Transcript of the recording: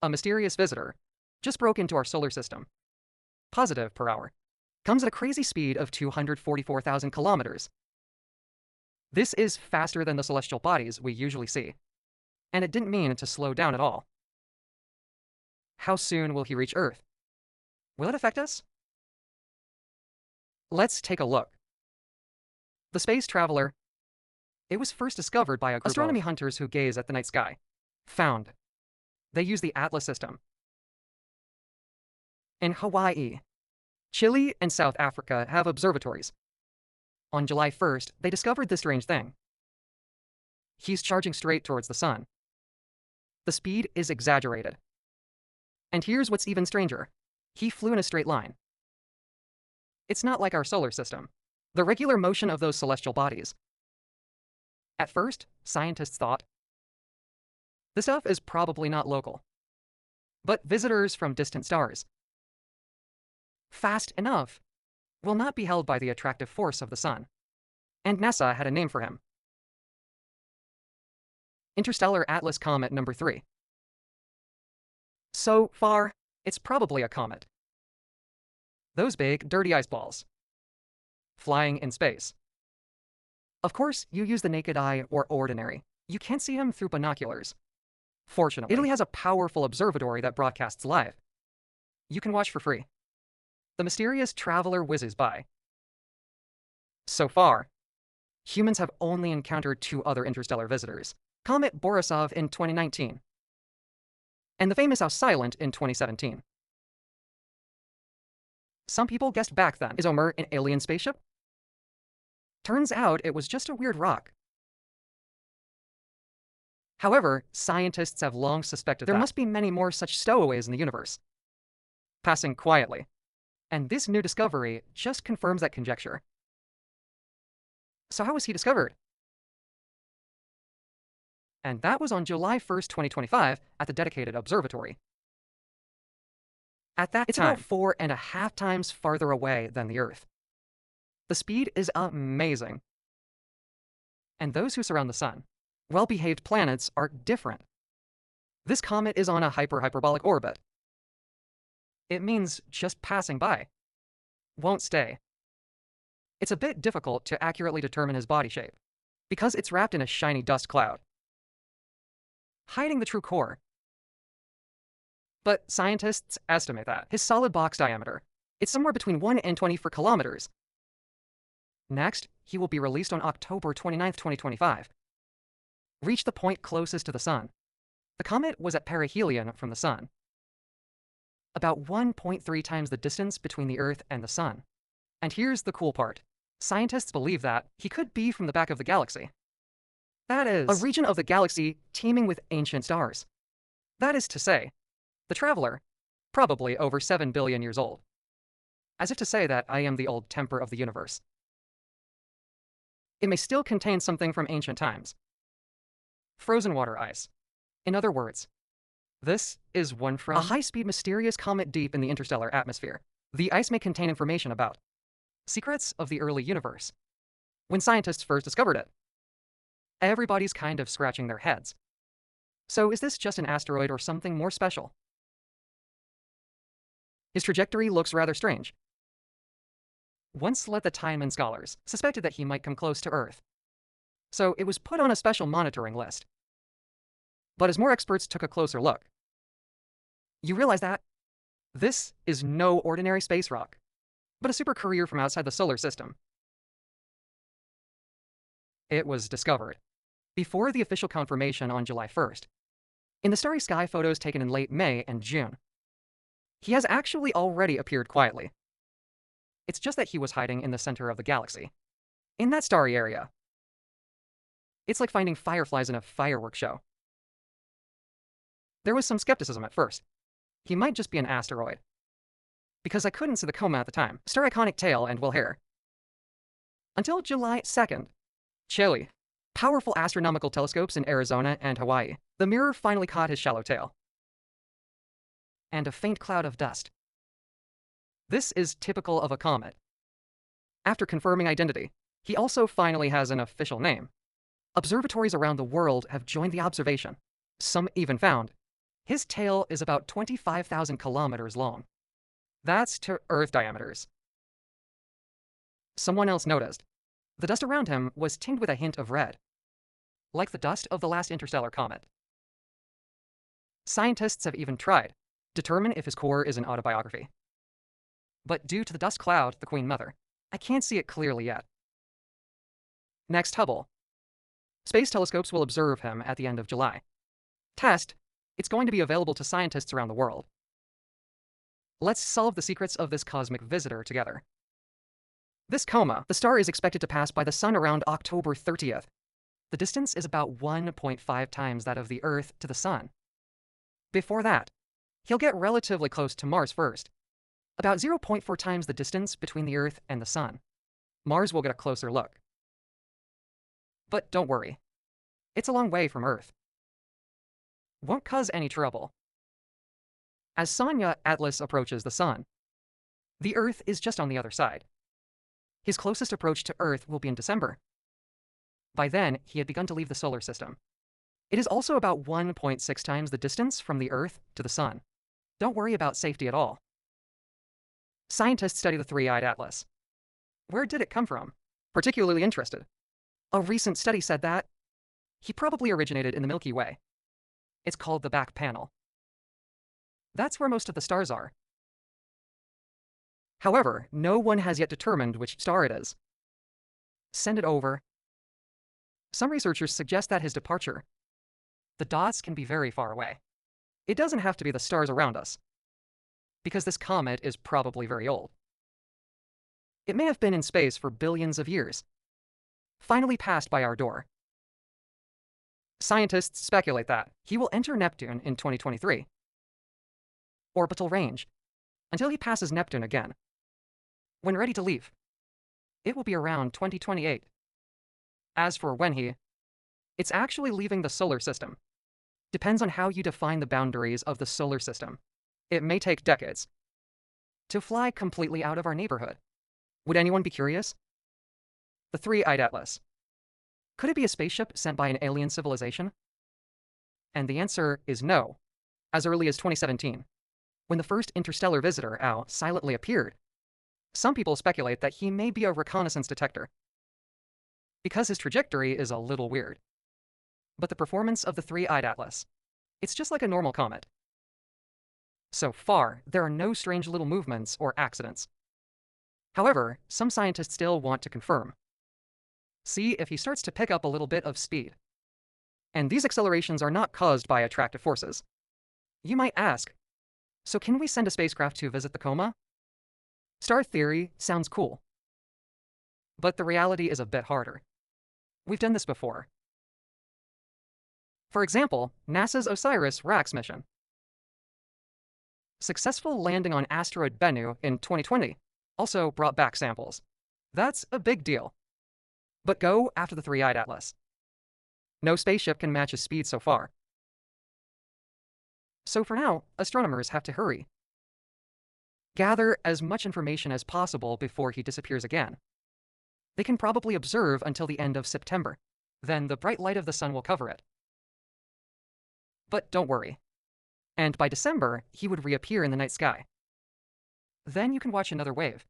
A mysterious visitor just broke into our solar system. Positive per hour. Comes at a crazy speed of 244,000 kilometers. This is faster than the celestial bodies we usually see. And it didn't mean to slow down at all. How soon will he reach Earth? Will it affect us? Let's take a look. The space traveler. It was first discovered by a group of astronomy hunters who gaze at the night sky. Found. They use the Atlas system. In Hawaii, Chile, and South Africa have observatories. On July 1st, they discovered this strange thing. He's charging straight towards the sun. The speed is exaggerated. And here's what's even stranger. He flew in a straight line. It's not like our solar system, the regular motion of those celestial bodies. At first, scientists thought, this stuff is probably not local, but visitors from distant stars. Fast enough will not be held by the attractive force of the sun. And NASA had a name for him. Interstellar Atlas Comet No.3. So far, it's probably a comet. Those big, dirty ice balls. Flying in space. Of course, you use the naked eye or ordinary. You can't see him through binoculars. Fortunately, Italy has a powerful observatory that broadcasts live. You can watch for free. The mysterious traveler whizzes by. So far, humans have only encountered 2 other interstellar visitors. Comet Borisov in 2019, and the famous Silent in 2017. Some people guessed back then, is Homer an alien spaceship? Turns out it was just a weird rock. However, scientists have long suspected there must be many more such stowaways in the universe, passing quietly. And this new discovery just confirms that conjecture. So how was he discovered? And that was on July 1st, 2025, at the dedicated observatory. At that time, it's about 4.5 times farther away than the Earth. The speed is amazing. And those who surround the sun, well-behaved planets, are different. This comet is on a hyperbolic orbit. It means just passing by. Won't stay. It's a bit difficult to accurately determine his body shape, because it's wrapped in a shiny dust cloud, hiding the true core. But scientists estimate that his solid box diameter, it's somewhere between 1 and 24 kilometers. Next, he will be released on October 29, 2025. Reach the point closest to the sun. The comet was at perihelion from the sun, about 1.3 times the distance between the Earth and the sun. And here's the cool part. Scientists believe that he could be from the back of the galaxy. That is, a region of the galaxy teeming with ancient stars. That is to say, the traveler, probably over 7 billion years old. As if to say that I am the old temper of the universe. It may still contain something from ancient times. Frozen water ice. In other words, this is one from a high-speed mysterious comet deep in the interstellar atmosphere. The ice may contain information about secrets of the early universe. When scientists first discovered it, everybody's kind of scratching their heads. So is this just an asteroid or something more special? His trajectory looks rather strange. Once let the time and scholars suspected that he might come close to Earth. So it was put on a special monitoring list. But as more experts took a closer look, you realize that this is no ordinary space rock, but a super courier from outside the solar system. It was discovered before the official confirmation on July 1st, in the starry sky photos taken in late May and June. He has actually already appeared quietly. It's just that he was hiding in the center of the galaxy, in that starry area. It's like finding fireflies in a fireworks show. There was some skepticism at first. He might just be an asteroid, because I couldn't see the coma at the time. Star iconic tail and well hair. Until July 2nd, Chile. Powerful astronomical telescopes in Arizona and Hawaii. The mirror finally caught his shallow tail. And a faint cloud of dust. This is typical of a comet. After confirming identity, he also finally has an official name. Observatories around the world have joined the observation. Some even found His tail is about 25,000 kilometers long. That's to Earth diameters. Someone else noticed. The dust around him was tinged with a hint of red, like the dust of the last interstellar comet. Scientists have even tried to determine if his core is an autobiography. But due to the dust cloud, the Queen Mother, I can't see it clearly yet. Next, Hubble. Space telescopes will observe him at the end of July. Test, it's going to be available to scientists around the world. Let's solve the secrets of this cosmic visitor together. This coma, the star is expected to pass by the Sun around October 30th. The distance is about 1.5 times that of the Earth to the Sun. Before that, he'll get relatively close to Mars first, about 0.4 times the distance between the Earth and the Sun. Mars will get a closer look. But don't worry, it's a long way from Earth. Won't cause any trouble. As Sonya Atlas approaches the Sun, the Earth is just on the other side. His closest approach to Earth will be in December. By then, he had begun to leave the solar system. It is also about 1.6 times the distance from the Earth to the Sun. Don't worry about safety at all. Scientists study the three-eyed atlas. Where did it come from? Particularly interested. A recent study said that he probably originated in the Milky Way. It's called the back panel. That's where most of the stars are. However, no one has yet determined which star it is. Send it over. Some researchers suggest that his departure, the dots can be very far away. It doesn't have to be the stars around us, because this comet is probably very old. It may have been in space for billions of years, finally passed by our door. Scientists speculate that he will enter Neptune in 2023. Orbital range, until he passes Neptune again. When ready to leave, it will be around 2028. As for when it's actually leaving the solar system. Depends on how you define the boundaries of the solar system. It may take decades to fly completely out of our neighborhood. Would anyone be curious? The three-eyed atlas. Could it be a spaceship sent by an alien civilization? And the answer is no. As early as 2017, when the first interstellar visitor, Ao, silently appeared, some people speculate that he may be a reconnaissance detector, because his trajectory is a little weird. But the performance of the three-eyed atlas, it's just like a normal comet. So far, there are no strange little movements or accidents. However, some scientists still want to confirm. See if he starts to pick up a little bit of speed. And these accelerations are not caused by attractive forces. You might ask, so can we send a spacecraft to visit the coma? Star theory sounds cool. But the reality is a bit harder. We've done this before. For example, NASA's OSIRIS-REx mission. Successful landing on asteroid Bennu in 2020 also brought back samples. That's a big deal. But go after the three-eyed atlas. No spaceship can match his speed so far. So for now, astronomers have to hurry. Gather as much information as possible before he disappears again. They can probably observe until the end of September. Then the bright light of the sun will cover it. But don't worry. And by December, he would reappear in the night sky. Then you can watch another wave.